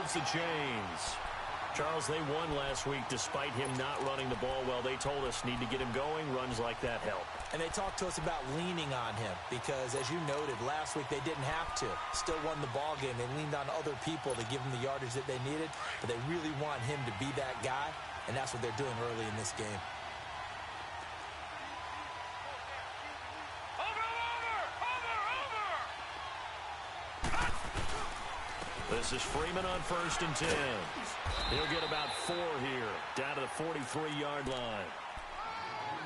moves the chains. Charles, they won last week despite him not running the ball well. They told us need to get him going. Runs like that help. And they talked to us about leaning on him because, as you noted, last week they didn't have to. Still won the ball game. They leaned on other people to give them the yardage that they needed, but they really want him to be that guy, and that's what they're doing early in this game. This is Freeman on 1st and 10. He'll get about 4 here, down to the 43-yard line.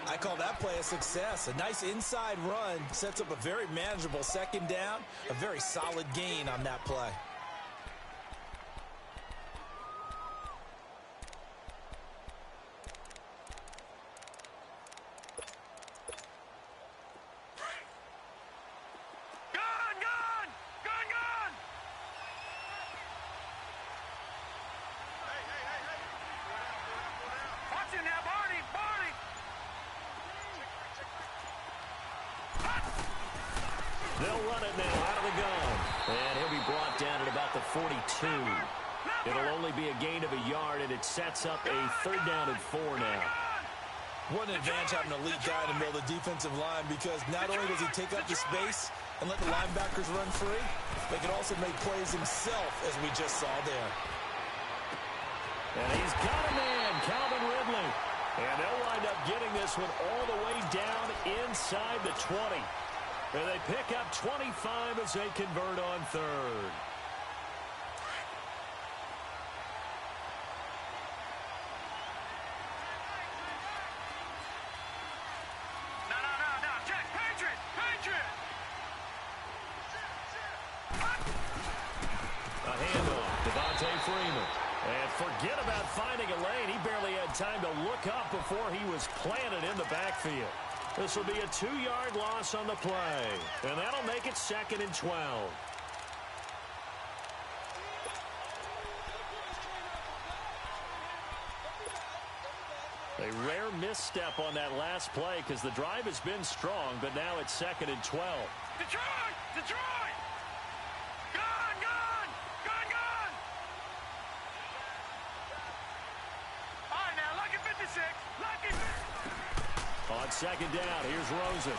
I call that play a success. A nice inside run sets up a very manageable second down, a very solid gain on that play. They'll run it now out of the gun. And he'll be brought down at about the 42. It'll only be a gain of a yard, and it sets up a 3rd down and 4 now. What an advantage having an elite guy in the middle of the defensive line, because not only does he take up the space and let the linebackers run free, but he can also make plays himself, as we just saw there. And he's got a man, Calvin Ridley. And they'll wind up getting this one all the way down inside the 20. And they pick up 25 as they convert on 3rd. No. Check. Patriot. A handoff. Devontae Freeman. And forget about finding a lane. He barely had time to look up before he was planted in the backfield. This will be a 2-yard loss on the play. And that'll make it 2nd and 12. A rare misstep on that last play because the drive has been strong, but now it's 2nd and 12. Detroit! Gun! All right, now, lucky 56. On 2nd down, here's Rosen.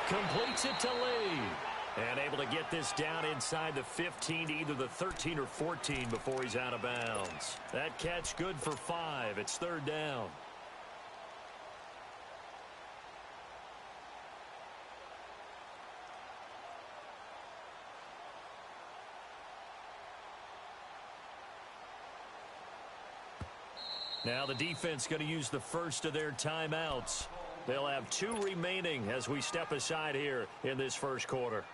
Completes it to Lee. And able to get this down inside the 15 to either the 13 or 14 before he's out of bounds. That catch good for 5. It's 3rd down. Now the defense going to use the first of their timeouts. They'll have 2 remaining as we step aside here in this first quarter.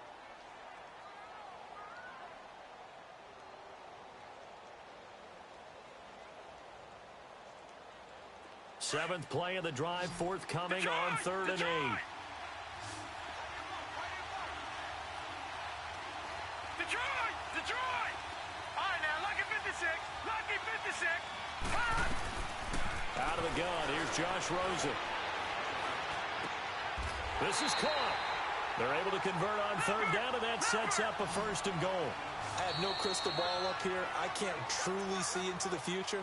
Seventh play of the drive forthcoming on 3rd and 8. Detroit! All right, now, lucky 56. Out of the gun, here's Josh Rosen. This is caught. They're able to convert on 3rd down, and that sets up a 1st and goal. I have no crystal ball up here. I can't truly see into the future.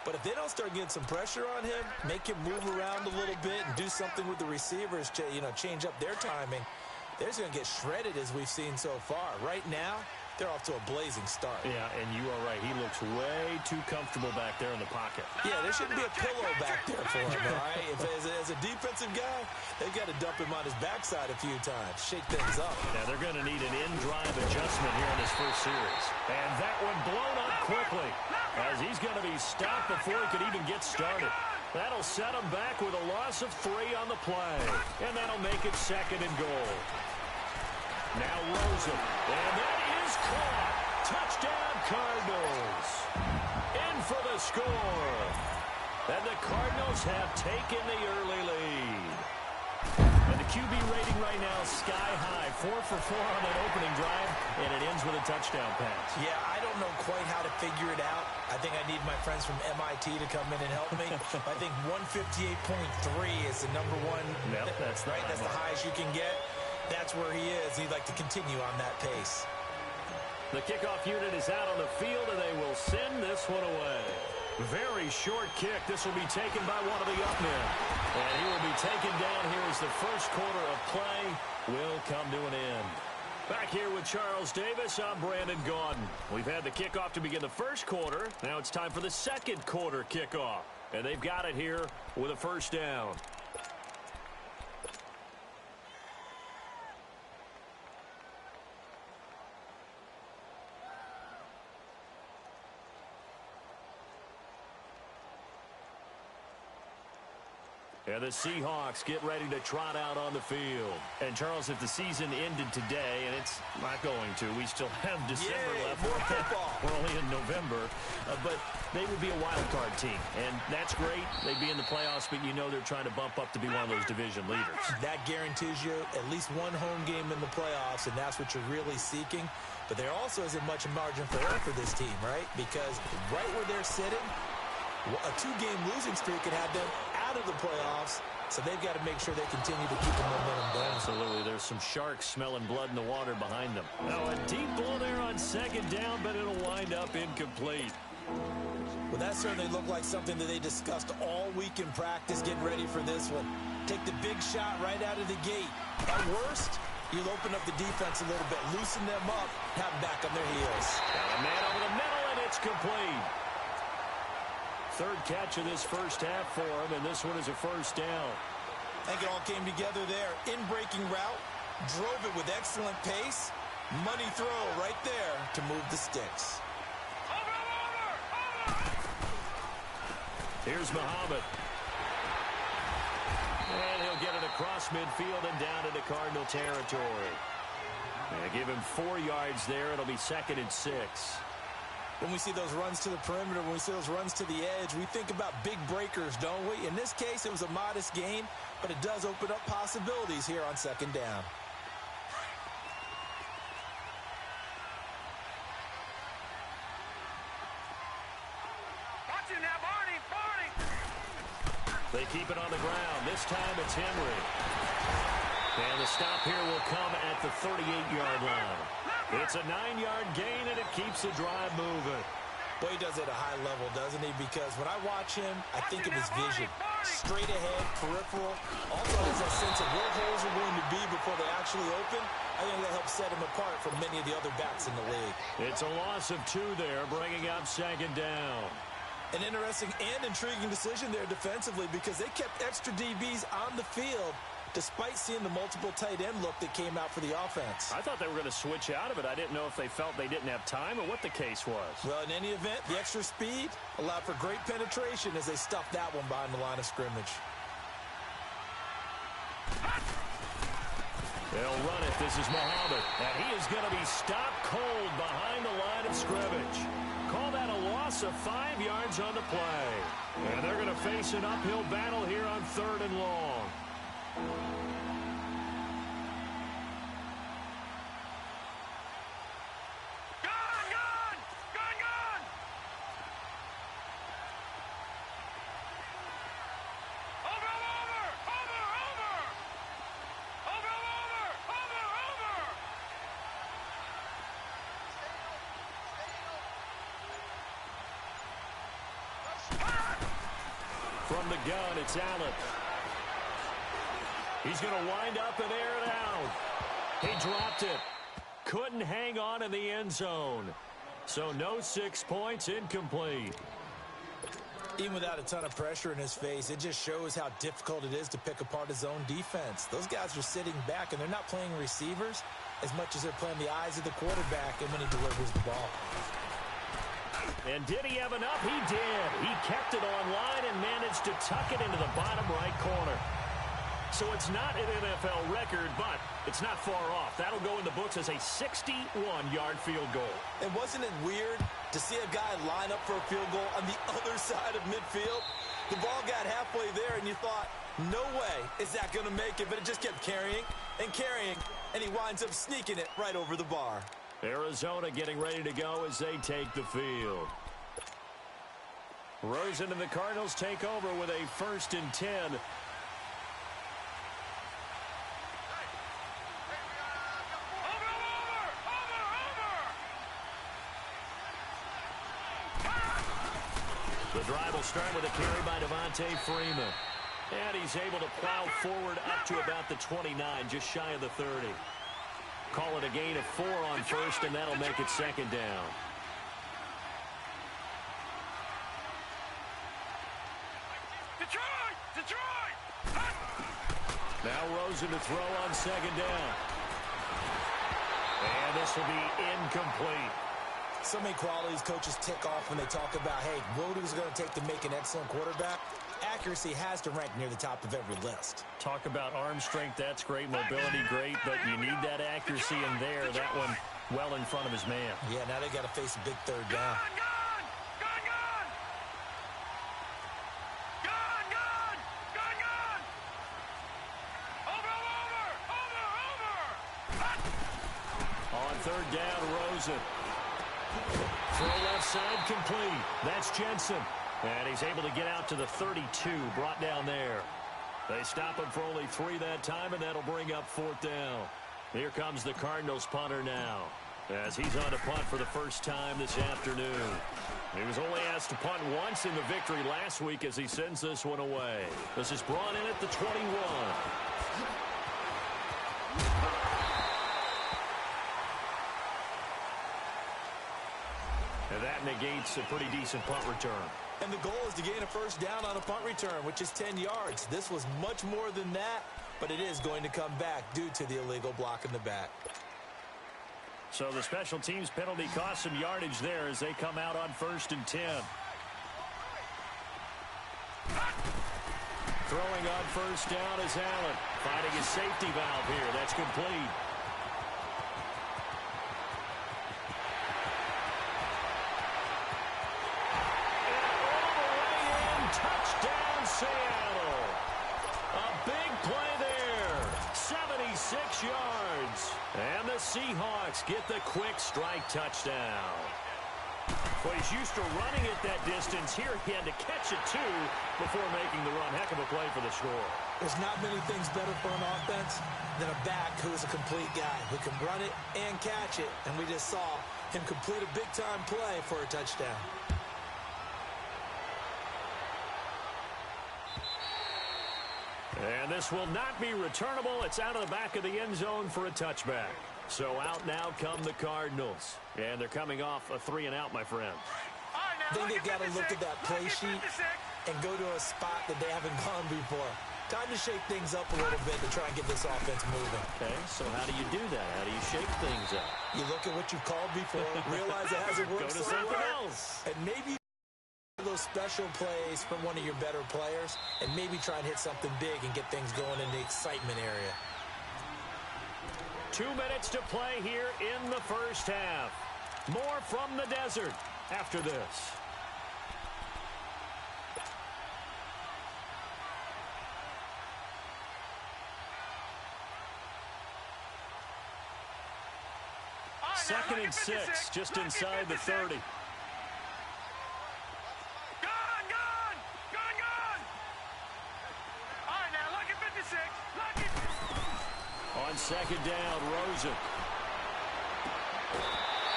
But if they don't start getting some pressure on him, make him move around a little bit and do something with the receivers, change up their timing, they're just going to get shredded as we've seen so far. Right now, they're off to a blazing start. Yeah, and you are right. He looks way too comfortable back there in the pocket. Yeah, there shouldn't be a pillow back there for him, all right? As a defensive guy, they've got to dump him on his backside a few times, shake things up. Yeah, they're going to need an in-drive adjustment here in this first series. And that one blown up quickly as he's going to be stopped before he could even get started. That'll set him back with a loss of 3 on the play. And that'll make it 2nd and goal. Now Rosen. And that is caught. Touchdown, Cardinals. In for the score. And the Cardinals have taken the early lead. And the QB rating right now is sky high. 4 for 4 on that opening drive, and it ends with a touchdown pass. Yeah, I don't know quite how to figure it out. I think I need my friends from MIT to come in and help me. I think 158.3 is the number one. Yep, that's right. That's the highest you can get. That's where he is. He'd like to continue on that pace. The kickoff unit is out on the field, and they will send this one away. Very short kick. This will be taken by one of the up men. And he will be taken down here as the first quarter of play will come to an end. Back here with Charles Davis, I'm Brandon Gaudin. We've had the kickoff to begin the first quarter. Now it's time for the second quarter kickoff. And they've got it here with a first down. And the Seahawks get ready to trot out on the field. And, Charles, if the season ended today, and it's not going to, we still have December left. More football. We're only in November. But they would be a wild card team. And that's great. They'd be in the playoffs, but you know they're trying to bump up to be one of those division leaders. That guarantees you at least one home game in the playoffs, and that's what you're really seeking. But there also isn't much margin for error for this team, right? Because right where they're sitting, a two-game losing streak could have them out of the playoffs, so they've got to make sure they continue to keep the momentum going. Absolutely. There's some sharks smelling blood in the water behind them. Now a deep ball there on second down, but it'll wind up incomplete. Well, that certainly looked like something that they discussed all week in practice getting ready for this one. Take the big shot right out of the gate. At worst, you'll open up the defense a little bit, loosen them up, have them back on their heels. Got a man over the middle, and it's complete. Third catch of this first half for him, and this one is a first down. I think it all came together there. In-breaking route, drove it with excellent pace. Money throw right there to move the sticks. Here's Muhammad. And he'll get it across midfield and down into Cardinal territory. Give him 4 yards there. It'll be 2nd and 6. When we see those runs to the perimeter, when we see those runs to the edge, we think about big breakers, don't we? In this case, it was a modest gain, but it does open up possibilities here on second down. Watch it now, Barney, Barney. They keep it on the ground. This time it's Henry. And the stop here will come at the 38-yard line. It's a 9-yard gain, and it keeps the drive moving. Boy, he does it at a high level, doesn't he? Because when I watch him, I think of his vision. Straight ahead, peripheral. Also has that sense of where holes are going to be before they actually open. I think that helps set him apart from many of the other backs in the league. It's a loss of 2 there, bringing up second down. An interesting and intriguing decision there defensively because they kept extra DBs on the field despite seeing the multiple tight end look that came out for the offense. I thought they were going to switch out of it. I didn't know if they felt they didn't have time or what the case was. Well, in any event, the extra speed allowed for great penetration as they stuffed that one behind the line of scrimmage. They'll run it. This is Muhammad. And he is going to be stopped cold behind the line of scrimmage. Call that a loss of 5 yards on the play. And they're going to face an uphill battle here on 3rd and long. Gun, gun! Gun, gun! Over! From the gun, it's Allen. He's going to wind up and air it out. He dropped it. Couldn't hang on in the end zone. So no 6 points, incomplete. Even without a ton of pressure in his face, it just shows how difficult it is to pick apart his own defense. Those guys are sitting back, and they're not playing receivers as much as they're playing the eyes of the quarterback and when he delivers the ball. And did he have enough? He did. He kept it online and managed to tuck it into the bottom right corner. So it's not an NFL record, but it's not far off. That'll go in the books as a 61-yard field goal. And wasn't it weird to see a guy line up for a field goal on the other side of midfield? The ball got halfway there, and you thought, no way is that going to make it, but it just kept carrying, and he winds up sneaking it right over the bar. Arizona getting ready to go as they take the field. Rosen and the Cardinals take over with a 1st and 10. The drive will start with a carry by Devontae Freeman. And he's able to plow forward up to about the 29, just shy of the 30. Call it a gain of 4 on first, and that'll make it second down. Detroit! Now Rosen to throw on second down. And this will be incomplete. So many qualities coaches tick off when they talk about, hey, what is it going to take to make an excellent quarterback? Accuracy has to rank near the top of every list. Talk about arm strength, that's great. Mobility, great. But you need that accuracy in there. That one well in front of his man. Yeah, now they got to face a big third down. On third down, Rosen. Throw left side complete. That's Jensen. And he's able to get out to the 32, brought down there. They stop him for only 3 that time, and that'll bring up fourth down. Here comes the Cardinals punter now, as he's on to punt for the first time this afternoon. He was only asked to punt once in the victory last week as he sends this one away. This is brought in at the 21. And that negates a pretty decent punt return. And the goal is to gain a first down on a punt return, which is 10 yards. This was much more than that, but it is going to come back due to the illegal block in the back. So the special teams penalty cost some yardage there as they come out on 1st and 10. Throwing on first down is Allen. Finding his safety valve here. That's complete. Seattle. A big play there. 76 yards. And the Seahawks get the quick strike touchdown. Well, he's used to running it that distance. Here he had to catch it, too, before making the run. Heck of a play for the score. There's not many things better for an offense than a back who is a complete guy who can run it and catch it. And we just saw him complete a big-time play for a touchdown. And this will not be returnable. It's out of the back of the end zone for a touchback. So out now come the Cardinals. And they're coming off a 3-and-out, my friend. I think they've got to look at that play sheet and go to a spot that they haven't gone before. Time to shake things up a little bit to try and get this offense moving. Okay, so how do you do that? How do you shake things up? You look at what you've called before, realize it hasn't worked Go to something else. And maybe those special plays from one of your better players and maybe try and hit something big and get things going in the excitement area. 2 minutes to play here in the first half. More from the desert after this. Second and 6, just inside the 30. On second down, Rosen.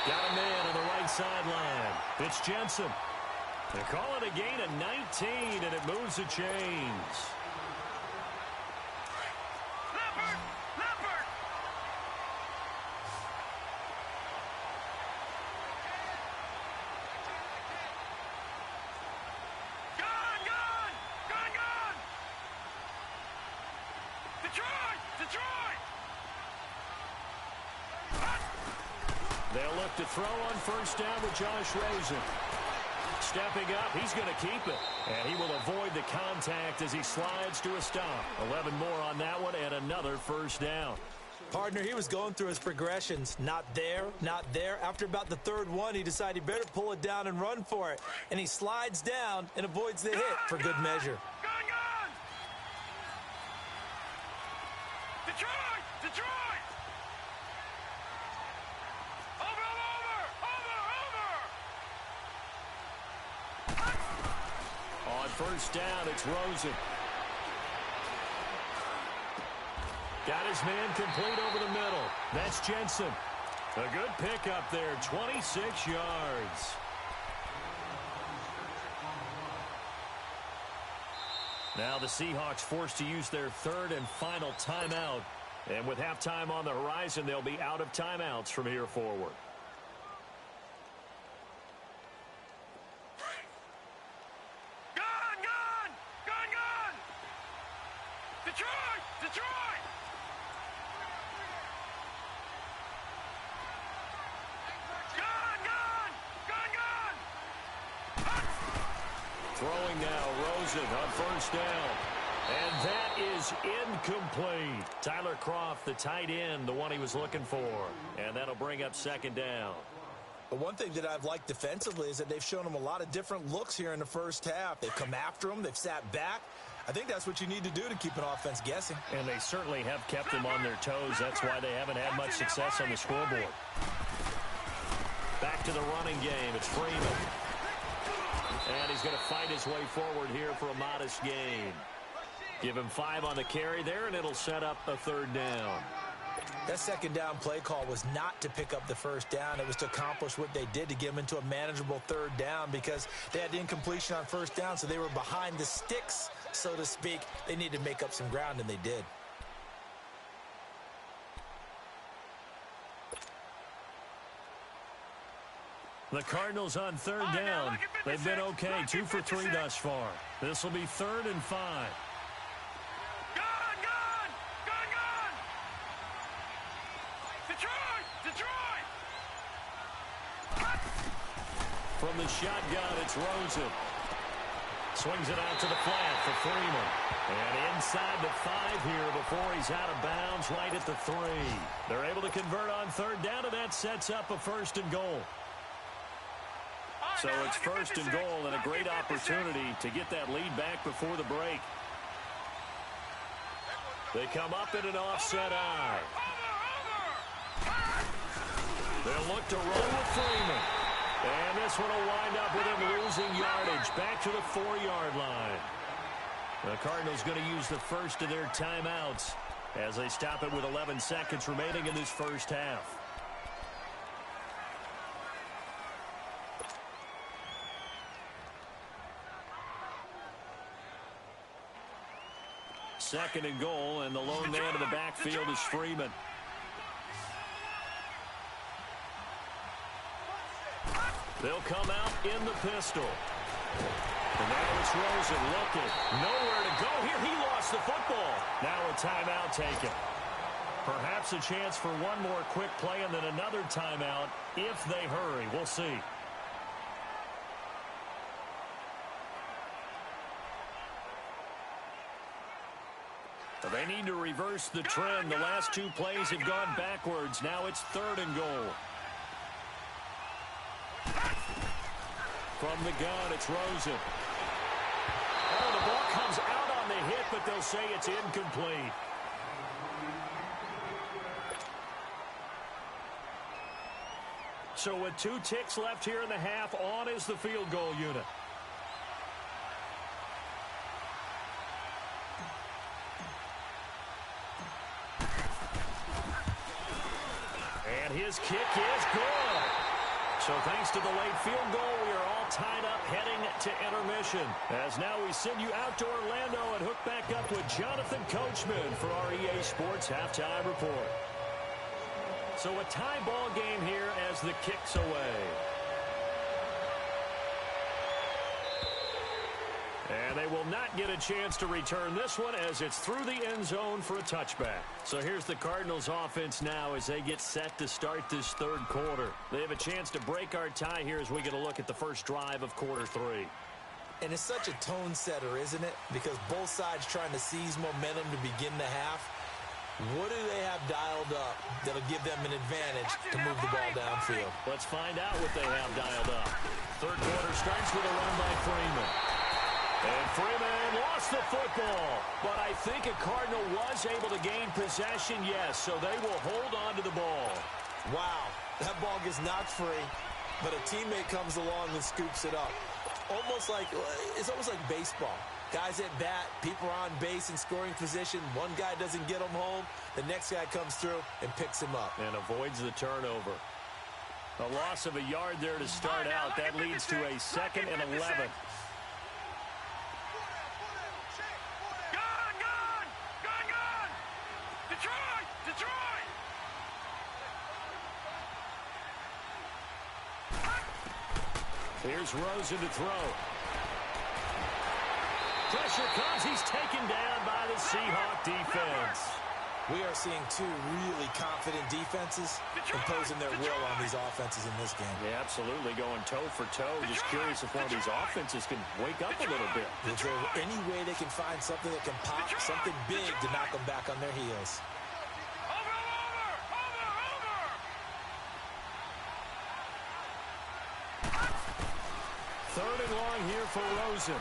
Got a man on the right sideline. It's Jensen. They call it a gain of 19, and it moves the chains. They'll look to throw on first down with Josh Rosen. Stepping up, he's going to keep it. And he will avoid the contact as he slides to a stop. 11 more on that one and another first down. Partner, he was going through his progressions. Not there, not there. After about the third one, he decided he better pull it down and run for it. And he slides down and avoids the hit for good measure. First down, it's Rosen. Got his man complete over the middle. That's Jensen. A good pickup there, 26 yards. Now the Seahawks forced to use their third and final timeout. And with halftime on the horizon, they'll be out of timeouts from here forward. Gun, gun! Gun, gun! Detroit! Detroit! Gun, gun! Gun, gun! Throwing now, Rosen on first down. And that is incomplete. Tyler Kroft, the tight end, the one he was looking for. And that'll bring up second down. But one thing that I've liked defensively is that they've shown him a lot of different looks here in the first half. They've come after him. They've sat back. I think that's what you need to do to keep an offense guessing. And they certainly have kept them on their toes. That's why they haven't had much success on the scoreboard. Back to the running game. It's Freeman. And he's going to fight his way forward here for a modest gain. Give him 5 on the carry there, and it'll set up a third down. That second down play call was not to pick up the first down. It was to accomplish what they did to get them into a manageable third down because they had incompletion on first down, so they were behind the sticks, so to speak. They needed to make up some ground, and they did. The Cardinals on third down. They've been okay, 2 for 3 thus far. This will be 3rd and 5. From the shotgun, it's Rosen. Swings it out to the flat for Freeman. And inside the 5 here before he's out of bounds right at the 3. They're able to convert on third down, and that sets up a 1st and goal. So it's 1st and goal and a great opportunity to get that lead back before the break. They come up in an offset eye. They'll look to run with Freeman. And this one will wind up with him losing yardage back to the 4-yard line. The Cardinals going to use the first of their timeouts as they stop it with 11 seconds remaining in this first half. Second and goal, and the lone man in the backfield is Freeman. They'll come out in the pistol. And now it's Rosen looking. Nowhere to go here. He lost the football. Now a timeout taken. Perhaps a chance for one more quick play and then another timeout if they hurry. We'll see. They need to reverse the trend. The last 2 plays have gone backwards. Now it's 3rd and goal. From the gun, it's Rosen. Oh, the ball comes out on the hit, but they'll say it's incomplete. So with 2 ticks left here in the half, on is the field goal unit. And his kick is good. So thanks to the late field goal, we are all tied up heading to intermission. As now we send you out to Orlando and hook back up with Jonathan Coachman for our EA Sports Halftime Report. So a tie ball game here as the kick's away. And they will not get a chance to return this one as it's through the end zone for a touchback. So here's the Cardinals offense now as they get set to start this third quarter. They have a chance to break our tie here as we get a look at the first drive of quarter 3. And it's such a tone setter, isn't it? Because both sides trying to seize momentum to begin the half. What do they have dialed up that'll give them an advantage to move the ball downfield? Let's find out what they have dialed up. Third quarter starts with a run by Freeman. And Freeman lost the football. But I think a Cardinal was able to gain possession, yes. So they will hold on to the ball. Wow, that ball gets knocked free, but a teammate comes along and scoops it up. It's almost like baseball. Guys at bat, people are on base in scoring position. One guy doesn't get him home. The next guy comes through and picks him up. And avoids the turnover. A loss of a yard there to start out. That leads to a 2nd and 11. Here's Rosen to throw. Pressure comes. He's taken down by the Seahawk defense. We are seeing two really confident defenses imposing their will on these offenses in this game. Yeah, absolutely, going toe for toe. Just curious if one of these offenses can wake up a little bit. Is there any way they can find something that can pop, something big to knock them back on their heels? Third and long here for Rosen.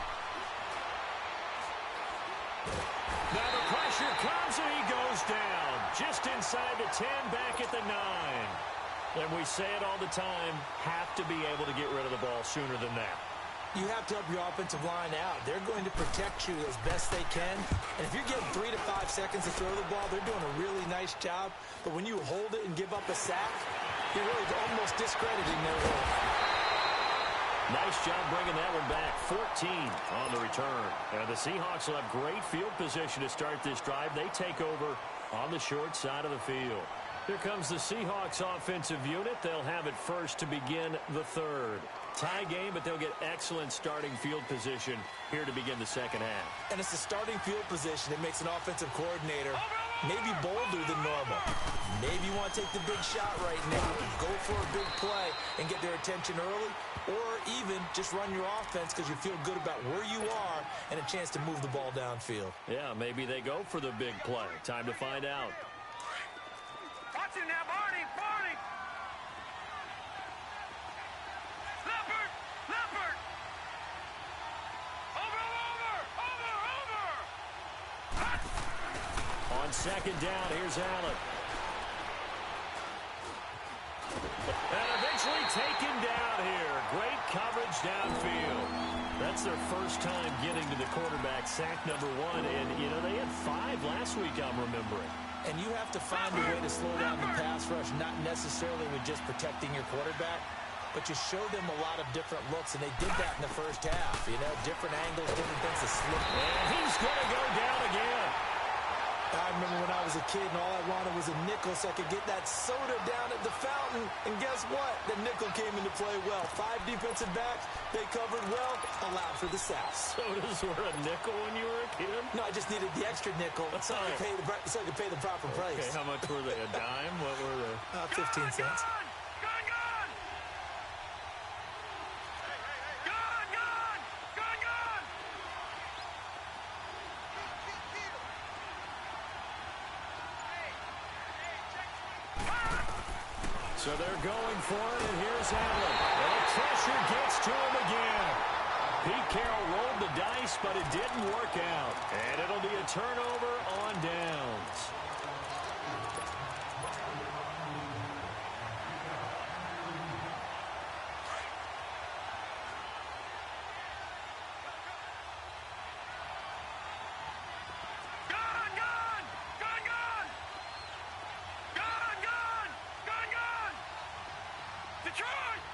Now the pressure comes and he goes down. Just inside the 10, back at the 9. And we say it all the time, have to be able to get rid of the ball sooner than that. You have to help your offensive line out. They're going to protect you as best they can. And if you're getting 3 to 5 seconds to throw the ball, they're doing a really nice job. But when you hold it and give up a sack, you're really almost discrediting their work. Nice job bringing that one back. 14 on the return. And the Seahawks will have great field position to start this drive. They take over on the short side of the field. Here comes the Seahawks offensive unit. They'll have it first to begin the third. Tie game, but they'll get excellent starting field position here to begin the second half. And it's the starting field position that makes an offensive coordinator maybe bolder than normal. Maybe you want to take the big shot right now, go for a big play and get their attention early, or even just run your offense because you feel good about where you are and a chance to move the ball downfield. Yeah, maybe they go for the big play. Time to find out. Watch him now, Barney! Barney! Leopard! Leopard! Over! On second down, here's Allen. And eventually taken down here. Great coverage downfield. That's their first time getting to the quarterback, sack number 1. And, you know, they had 5 last week, I'm remembering. And you have to find a way to slow down the pass rush, not necessarily with just protecting your quarterback, but you show them a lot of different looks, and they did that in the first half. You know, different angles, different things to slip. And he's going to go down again. I remember when I was a kid and all I wanted was a nickel so I could get that soda down at the fountain. And guess what? The nickel came into play well. 5 defensive backs, they covered well, allowed for the sack. Sodas were a nickel when you were a kid? No, I just needed the extra nickel so I could pay the proper price. Okay, how much were they? A dime? What were they? 15 cents. So they're going for it, and here's Allen. And pressure gets to him again. Pete Carroll rolled the dice, but it didn't work out. And it'll be a turnover on downs.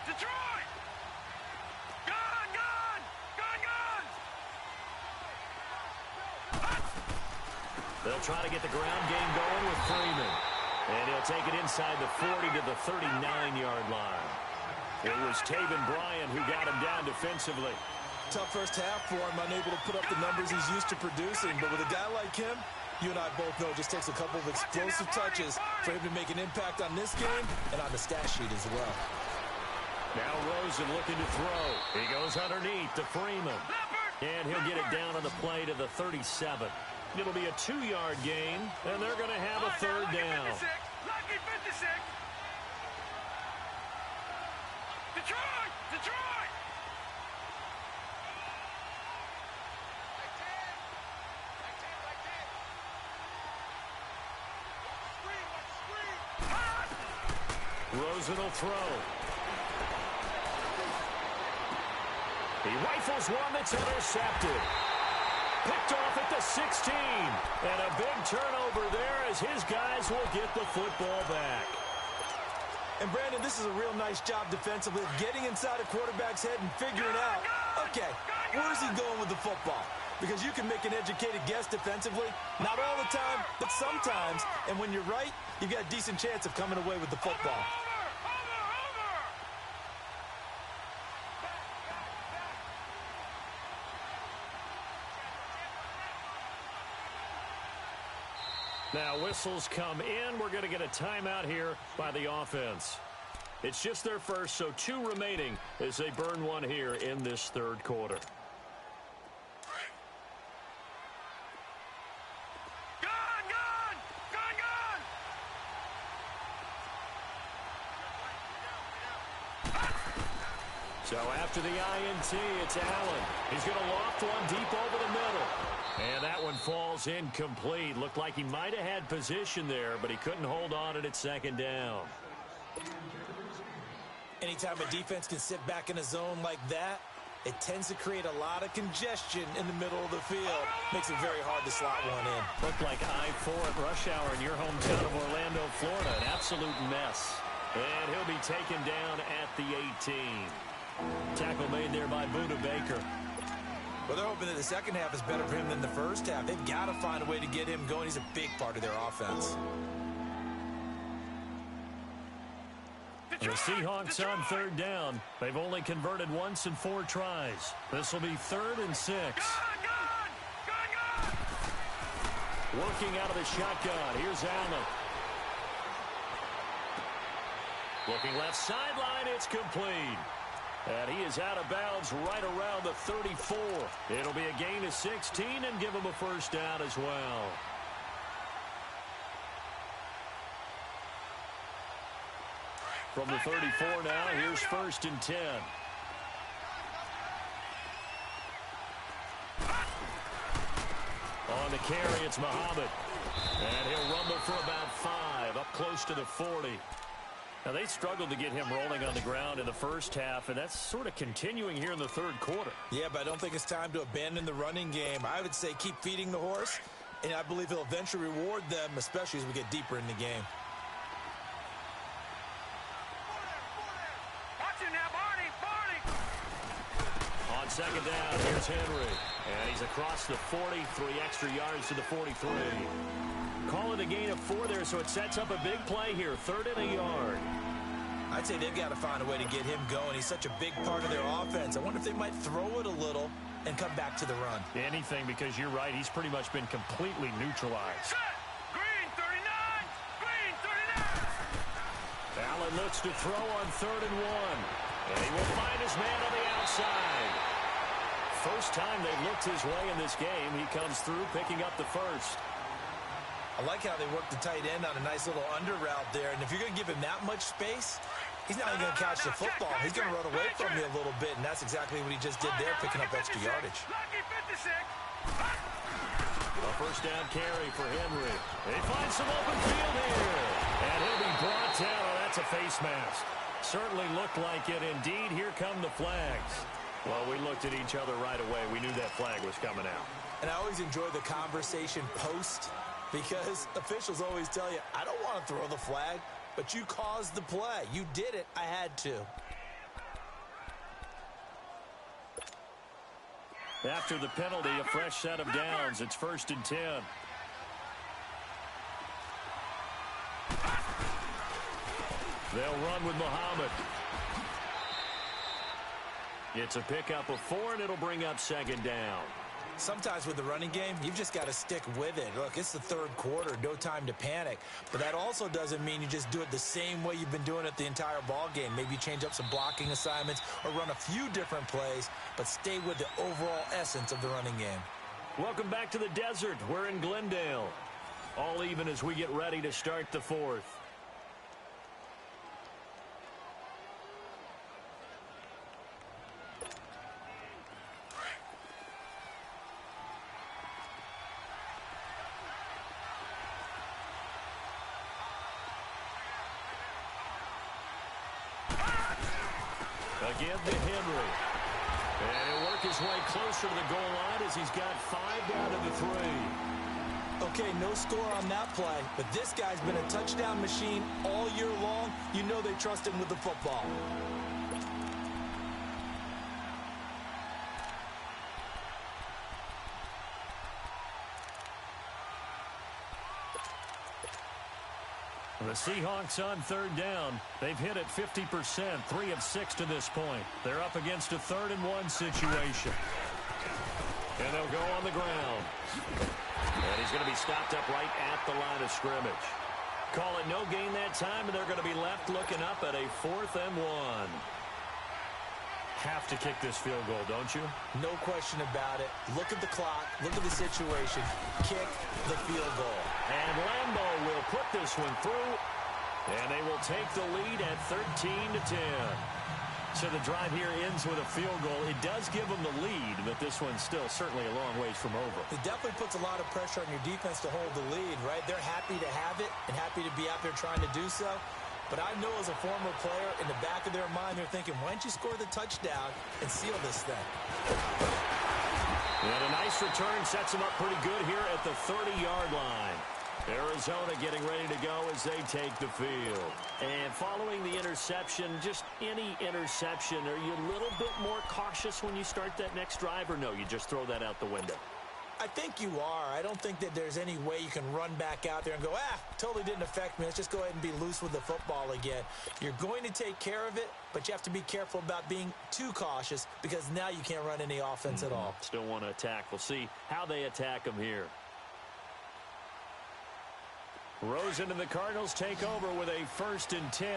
Detroit! Gun! They'll try to get the ground game going with Freeman. And he'll take it inside the 40 to the 39-yard line. It was Taven Bryan who got him down defensively. Tough first half for him, unable to put up the numbers he's used to producing. But with a guy like him, you and I both know it just takes a couple of explosive touches for him to make an impact on this game and on the stat sheet as well. Now Rosen looking to throw. He goes underneath to Freeman. And he'll get it down on the play to the 37. It'll be a 2-yard gain, and they're going to have a third down. Lucky 56. Detroit! Rosen will throw. He rifles one that's intercepted. Picked off at the 16. And a big turnover there as his guys will get the football back. And, Brandon, this is a real nice job defensively, getting inside a quarterback's head and figuring out, okay, where's he going with the football? Because you can make an educated guess defensively. Not all the time, but sometimes. And when you're right, you've got a decent chance of coming away with the football. Now whistles come in. We're going to get a timeout here by the offense. It's just their first, so 2 remaining as they burn one here in this third quarter. So after the INT, it's Allen. He's going to loft one deep over the middle. And that one falls incomplete. Looked like he might have had position there, but he couldn't hold on it at second down. Anytime a defense can sit back in a zone like that, it tends to create a lot of congestion in the middle of the field. Makes it very hard to slot one in. Looked like I-4 at rush hour in your hometown of Orlando, Florida. An absolute mess. And he'll be taken down at the 18. Tackle made there by Buda Baker. Well, they're hoping that the second half is better for him than the first half. They've got to find a way to get him going. He's a big part of their offense. The Seahawks on third down. They've only converted once in 4 tries. This will be 3rd and 6. Working out of the shotgun. Here's Allen. Looking left sideline. It's complete. And he is out of bounds right around the 34. It'll be a gain of 16 and give him a first down as well. From the 34 now, here's 1st and 10. On the carry, it's Muhammad. And he'll rumble for about 5, up close to the 40. Now, they struggled to get him rolling on the ground in the first half, and that's sort of continuing here in the third quarter. Yeah, but I don't think it's time to abandon the running game. I would say keep feeding the horse, and I believe he'll eventually reward them, especially as we get deeper in the game. On second down, here's Henry. And he's across the 40, 3 extra yards to the 43. Call it a gain of 4 there, so it sets up a big play here. 3rd and a yard. I'd say they've got to find a way to get him going. He's such a big part of their offense. I wonder if they might throw it a little and come back to the run. Anything, because you're right. He's pretty much been completely neutralized. Green 39! Green 39! Allen looks to throw on 3rd and 1. And he will find his man on the outside. First time they've looked his way in this game. He comes through picking up the first. I like how they work the tight end on a nice little under route there. And if you're going to give him that much space, he's not even going to catch the football. He's going to run away from you a little bit, and that's exactly what he just did there, picking up extra yardage. A first down carry for Henry. He finds some open field here. And he'll be brought down. Oh, that's a face mask. Certainly looked like it. Indeed, here come the flags. Well, we looked at each other right away. We knew that flag was coming out. And I always enjoy the conversation post, because officials always tell you, I don't want to throw the flag, but you caused the play. You did it. I had to. After the penalty, a fresh set of downs. It's 1st and 10. They'll run with Muhammad. It's a pickup of 4, and it'll bring up 2nd down. Sometimes with the running game, you've just got to stick with it. Look, it's the third quarter, no time to panic. But that also doesn't mean you just do it the same way you've been doing it the entire ball game. Maybe change up some blocking assignments or run a few different plays, but stay with the overall essence of the running game. Welcome back to the desert. We're in Glendale. All even as we get ready to start the 4th. Again to Henry. And he'll work his way closer to the goal line as he's got 5 down to the 3. Okay, no score on that play, but this guy's been a touchdown machine all year long. You know they trust him with the football. The Seahawks on 3rd down. They've hit it 50%, 3 of 6 to this point. They're up against a 3rd and 1 situation. And they'll go on the ground. And he's going to be stopped up right at the line of scrimmage. Call it no gain that time, and they're going to be left looking up at a 4th and 1. Have to kick this field goal, don't you? No question about it. Look at the clock. Look at the situation. Kick the field goal. And Lambeau will put this one through, and they will take the lead at 13-10. So the drive here ends with a field goal. It does give them the lead, but this one's still certainly a long ways from over. It definitely puts a lot of pressure on your defense to hold the lead, right? They're happy to have it and happy to be out there trying to do so. But I know as a former player, in the back of their mind, they're thinking, why don't you score the touchdown and seal this thing? And a nice return sets them up pretty good here at the 30-yard line. Arizona getting ready to go as they take the field. And following the interception, just any interception, are you a little bit more cautious when you start that next drive, or no, you just throw that out the window? I think you are. I don't think that there's any way you can run back out there and go, totally didn't affect me. Let's just go ahead and be loose with the football again. You're going to take care of it, but you have to be careful about being too cautious because now you can't run any offense at all. Still want to attack. We'll see how they attack them here. Rosen and the Cardinals take over with a 1st and 10.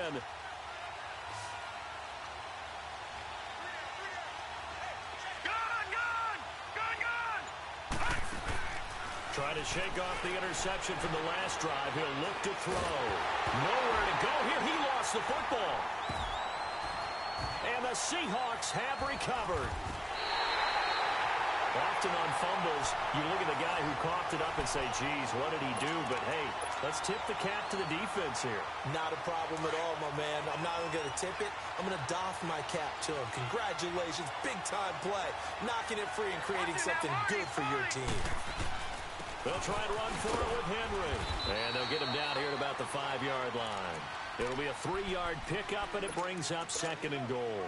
Try to shake off the interception from the last drive. He'll look to throw. Nowhere to go here. He lost the football. And the Seahawks have recovered. Often on fumbles, you look at the guy who coughed it up and say, geez, what did he do? But, hey, let's tip the cap to the defense here. Not a problem at all, my man. I'm not even going to tip it. I'm going to doff my cap to him. Congratulations. Big-time play. Knocking it free and creating something good for your team. They'll try and run for it with Henry. And they'll get him down here at about the 5-yard line. It'll be a 3-yard pickup, and it brings up 2nd and goal.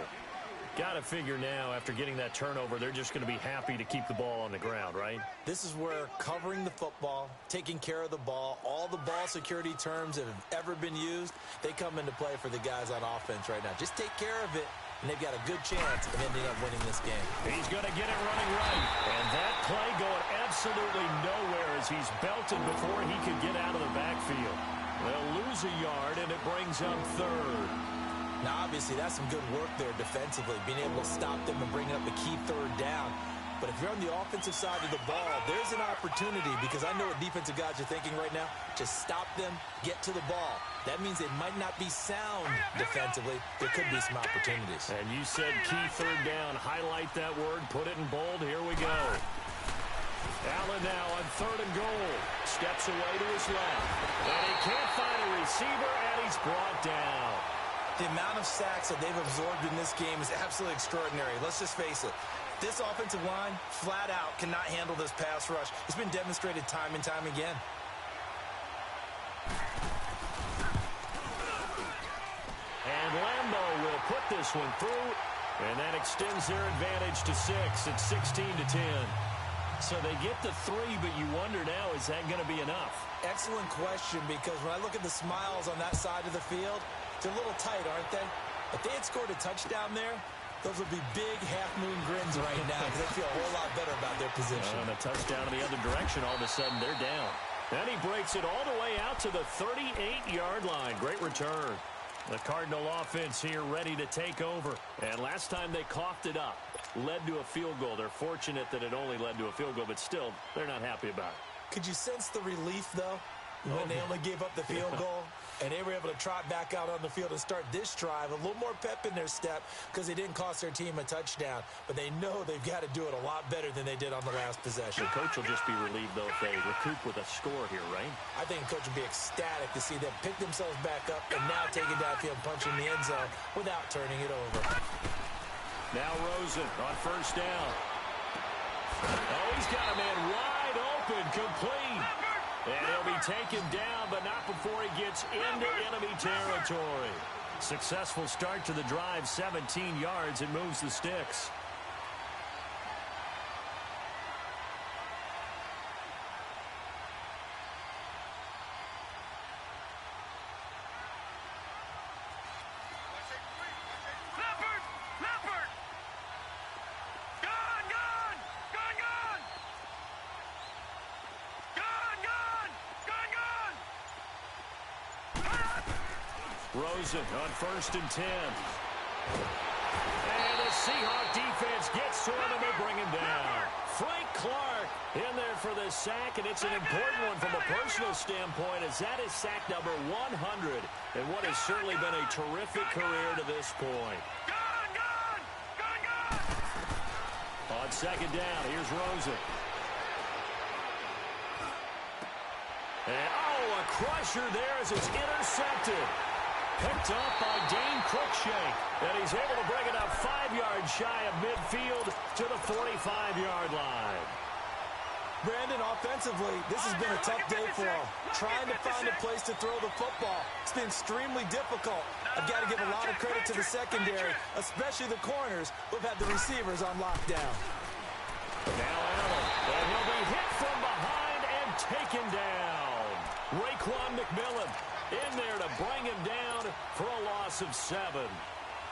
Got to figure now, after getting that turnover, they're just going to be happy to keep the ball on the ground, right? This is where covering the football, taking care of the ball, all the ball security terms that have ever been used, they come into play for the guys on offense right now. Just take care of it, and they've got a good chance of ending up winning this game. He's going to get it running right. And that play going absolutely nowhere as he's belted before he could get out of the backfield. They'll lose a yard, and it brings up 3rd. Now, obviously, that's some good work there defensively, being able to stop them and bringing up a key 3rd down. But if you're on the offensive side of the ball, there's an opportunity because I know what defensive guys are thinking right now. Just stop them, get to the ball. That means they might not be sound defensively. There could be some opportunities. And you said key 3rd down. Highlight that word. Put it in bold. Here we go. Allen now on 3rd and goal. Steps away to his left. And he can't find a receiver, and he's brought down. The amount of sacks that they've absorbed in this game is absolutely extraordinary. Let's just face it. This offensive line, flat out, cannot handle this pass rush. It's been demonstrated time and time again. And Lambeau will put this one through, and that extends their advantage to 6. It's 16-10. So they get the 3, but you wonder now, is that going to be enough? Excellent question, because when I look at the smiles on that side of the field, they're a little tight, aren't they? If they had scored a touchdown there, those would be big half-moon grins right now because they feel a whole lot better about their position. And a touchdown in the other direction, all of a sudden they're down. Then he breaks it all the way out to the 38-yard line. Great return. The Cardinal offense here ready to take over. And last time they coughed it up, led to a field goal. They're fortunate that it only led to a field goal, but still, they're not happy about it. Could you sense the relief, though, when they only gave up the field goal? And they were able to trot back out on the field and start this drive. A little more pep in their step because they didn't cost their team a touchdown. But they know they've got to do it a lot better than they did on the last possession. The coach will just be relieved, though, if they recoup with a score here, right? I think the coach will be ecstatic to see them pick themselves back up and now take it downfield, punching the end zone without turning it over. Now Rosen on 1st down. Oh, he's got a man wide open, complete. And he'll be taken down, but not before he gets into enemy territory. Successful start to the drive, 17 yards, and moves the sticks. Leopard! Leopard! Gone! Gone! Gone! Gone! Rosen on 1st and 10. And the Seahawk defense gets to him, and they bring him down. Frank Clark in there for the sack, and it's an important one from a personal standpoint, as that is sack number 100 in what has certainly been a terrific career to this point. On 2nd down, here's Rosen. And, a crusher there as it's intercepted. Picked up by Dane Cruikshank. And he's able to bring it up 5 yards shy of midfield to the 45-yard line. Brandon, offensively, this has been a tough day for him. Trying to find a place to throw the football. It's been extremely difficult. I've got to give a lot of credit to the secondary, especially the corners who've had the receivers on lockdown. Now Allen, and he'll be hit from behind and taken down. Raekwon McMillan in there to bring him down for a loss of 7.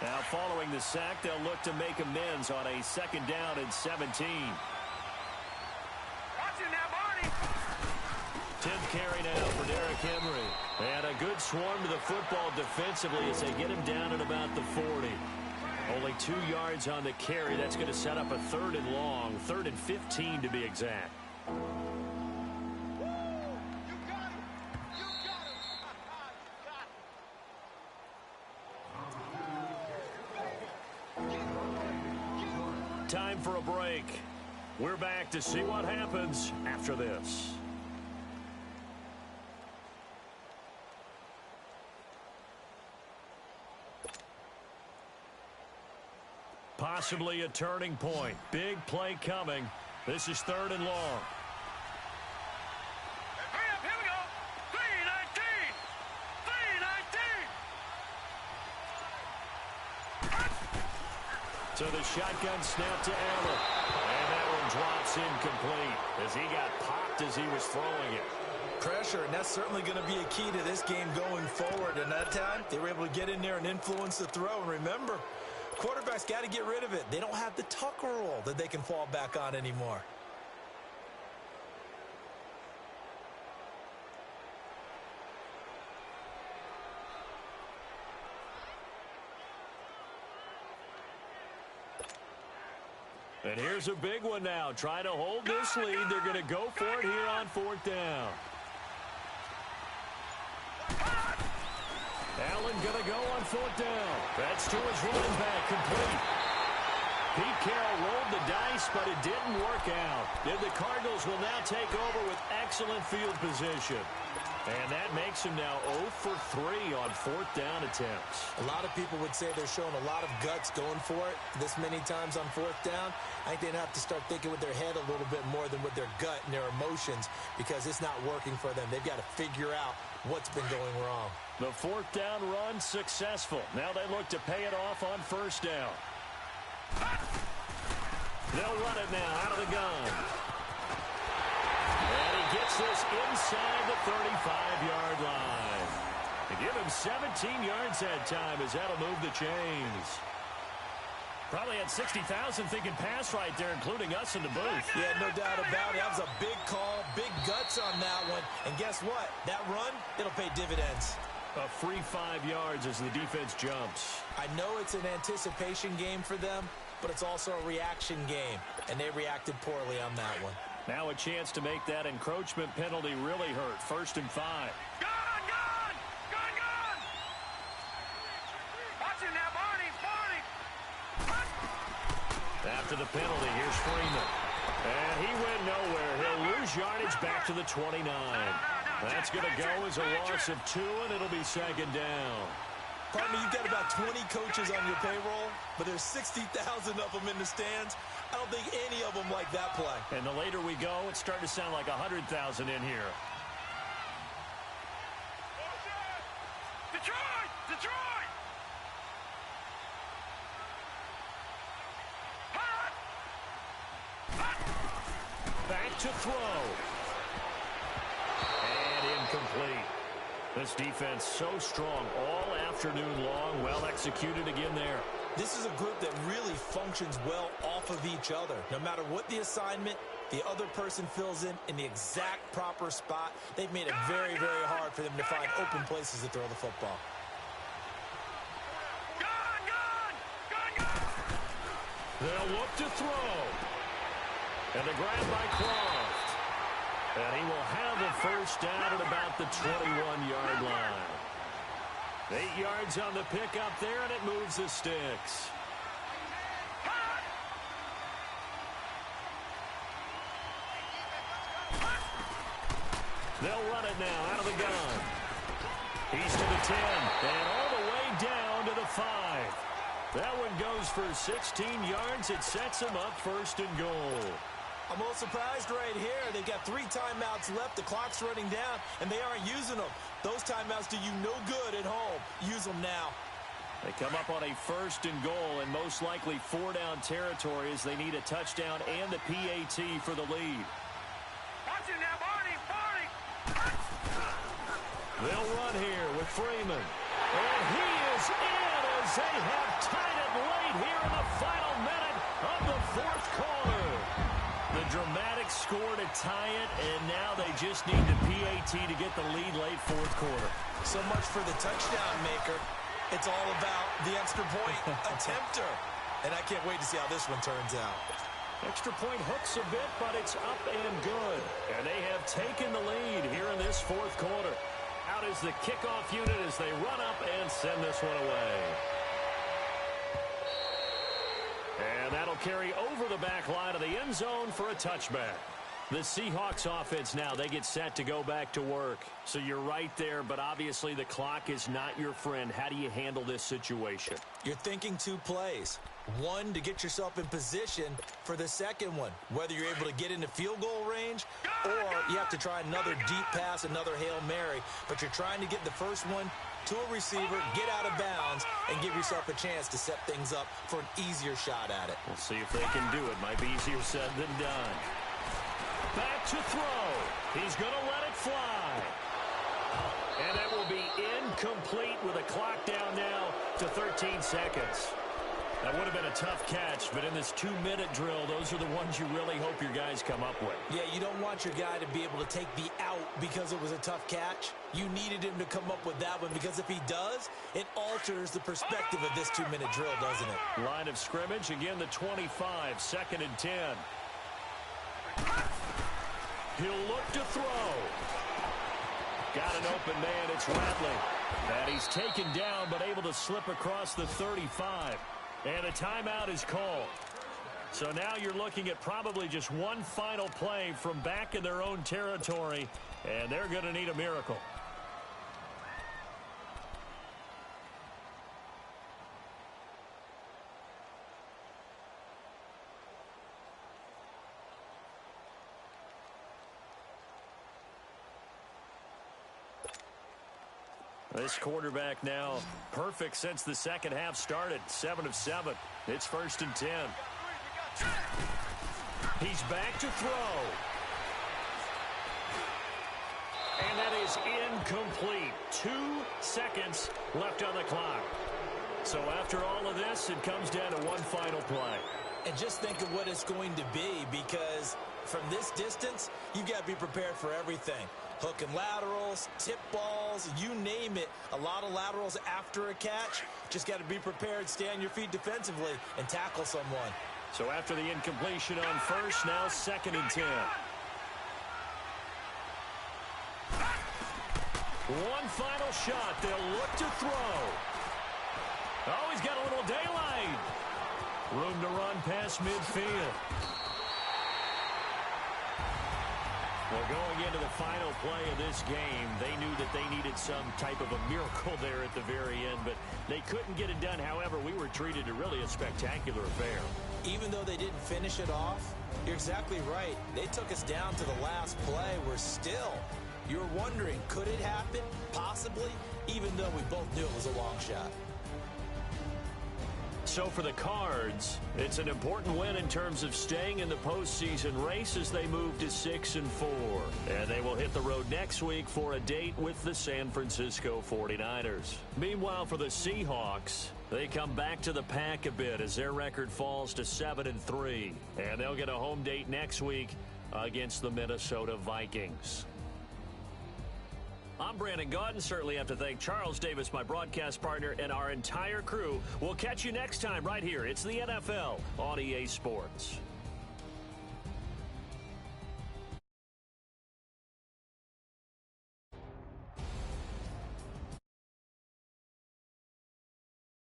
Now following the sack, they'll look to make amends on a 2nd down and 17. 10th carry now for Derrick Henry. And a good swarm to the football defensively as they get him down at about the 40. Only 2 yards on the carry. That's going to set up a 3rd and long, 3rd and 15 to be exact. Time for a break. We're back to see what happens after this. Possibly a turning point. Big play coming. This is 3rd and long. Here we go. 3-19. 3-19. So the shotgun snap to Allen. And that one drops incomplete as he got popped as he was throwing it. Pressure, and that's certainly going to be a key to this game going forward. And that time, they were able to get in there and influence the throw. And remember, quarterbacks got to get rid of it. They don't have the Tucker rule that they can fall back on anymore. And here's a big one now. Trying to hold this lead. They're going to go for it here on 4th down. Allen going to go on 4th down. That's to his running back, complete. Pete Carroll rolled the dice, but it didn't work out. And the Cardinals will now take over with excellent field position. And that makes him now 0 for 3 on 4th down attempts. A lot of people would say they're showing a lot of guts going for it this many times on 4th down. I think they'd have to start thinking with their head a little bit more than with their gut and their emotions, because it's not working for them. They've got to figure out what's been going wrong. The 4th down run successful. Now they look to pay it off on 1st down. They'll run it now out of the gun. And he gets this inside the 35-yard line. They give him 17 yards that time as that'll move the chains. Probably had 60,000 thinking pass right there, including us in the booth. Yeah, no doubt about it. That was a big call, big guts on that one. And guess what? That run, it'll pay dividends. A free 5 yards as the defense jumps. I know it's an anticipation game for them, but it's also a reaction game, and they reacted poorly on that one. Now a chance to make that encroachment penalty really hurt. 1st and 5. Gun! Watch it now, Barney! After the penalty, here's Freeman. And he went nowhere. He'll lose yardage back to the 29. That's going to go as a loss of 2, and it'll be 2nd down. Partner, you've got about 20 coaches on your payroll, but there's 60,000 of them in the stands. I don't think any of them like that play. And the later we go, it's starting to sound like 100,000 in here. Detroit! Detroit! Back to throw. And incomplete. This defense so strong all afternoon long. Well executed again there. This is a group that really functions well off of each other. No matter what the assignment, the other person fills in the exact proper spot. They've made it very, very hard for them to find open places to throw the football. They'll look to throw. And the grab by Croft. And he will have a first down at about the 21-yard line. 8 yards on the pickup there, and it moves the sticks. They'll run it now out of the gun. He's to the 10, and all the way down to the 5. That one goes for 16 yards. It sets him up first and goal. I'm a little surprised right here. They've got 3 timeouts left. The clock's running down, and they aren't using them. Those timeouts do you no good at home. Use them now. They come up on a first and goal, and most likely 4-down territory as they need a touchdown and the PAT for the lead. Watch it now, Barney. They'll run here with Freeman. And he is in as they have tied it late here in the final minute of the 4th quarter. The dramatic score to tie it, and now they just need the PAT to get the lead late 4th quarter. So much for the touchdown maker. It's all about the extra point attempter. And I can't wait to see how this one turns out. Extra point hooks a bit, but it's up and good. And they have taken the lead here in this 4th quarter. Out is the kickoff unit as they run up and send this one away. And that'll carry over the back line of the end zone for a touchback. The Seahawks offense now, they get set to go back to work. So you're right there, but obviously the clock is not your friend. How do you handle this situation? You're thinking 2 plays. One, to get yourself in position for the second one, whether you're able to get into field goal range or you have to try another deep pass, another Hail Mary. But you're trying to get the first one to a receiver, get out of bounds, and give yourself a chance to set things up for an easier shot at it. We'll see if they can do it. Might be easier said than done. Back to throw. He's going to let it fly. And that will be incomplete with a clock down now to 13 seconds. That would have been a tough catch, but in this 2-minute drill, those are the ones you really hope your guys come up with. Yeah, you don't want your guy to be able to take the out because it was a tough catch. You needed him to come up with that one because if he does, it alters the perspective of this 2-minute drill, doesn't it? Line of scrimmage, again the 25, 2nd and 10. He'll look to throw. Got an open man, it's Rattling. And he's taken down but able to slip across the 35. And a timeout is called. So now you're looking at probably just one final play from back in their own territory, and they're going to need a miracle. This quarterback now perfect since the second half started. 7 of 7. It's 1st and 10. He's back to throw. And that is incomplete. 2 seconds left on the clock. So after all of this, it comes down to one final play. And just think of what it's going to be, because from this distance, you've got to be prepared for everything. Hook and laterals, tip balls, you name it. A lot of laterals after a catch. Just got to be prepared, stay on your feet defensively, and tackle someone. So after the incompletion on first, now 2nd and 10. One final shot. They'll look to throw. Oh, he's got a little daylight. Room to run past midfield. Well, going into the final play of this game, they knew that they needed some type of a miracle there at the very end, but they couldn't get it done. However, we were treated to really a spectacular affair. Even though they didn't finish it off, you're exactly right. They took us down to the last play. We're still, you're wondering, could it happen? Possibly, even though we both knew it was a long shot. So for the Cards, it's an important win in terms of staying in the postseason race as they move to 6-4. And they will hit the road next week for a date with the San Francisco 49ers. Meanwhile, for the Seahawks, they come back to the pack a bit as their record falls to 7-3. And they'll get a home date next week against the Minnesota Vikings. I'm Brandon Gaudin. Certainly have to thank Charles Davis, my broadcast partner, and our entire crew. We'll catch you next time right here. It's the NFL on EA Sports.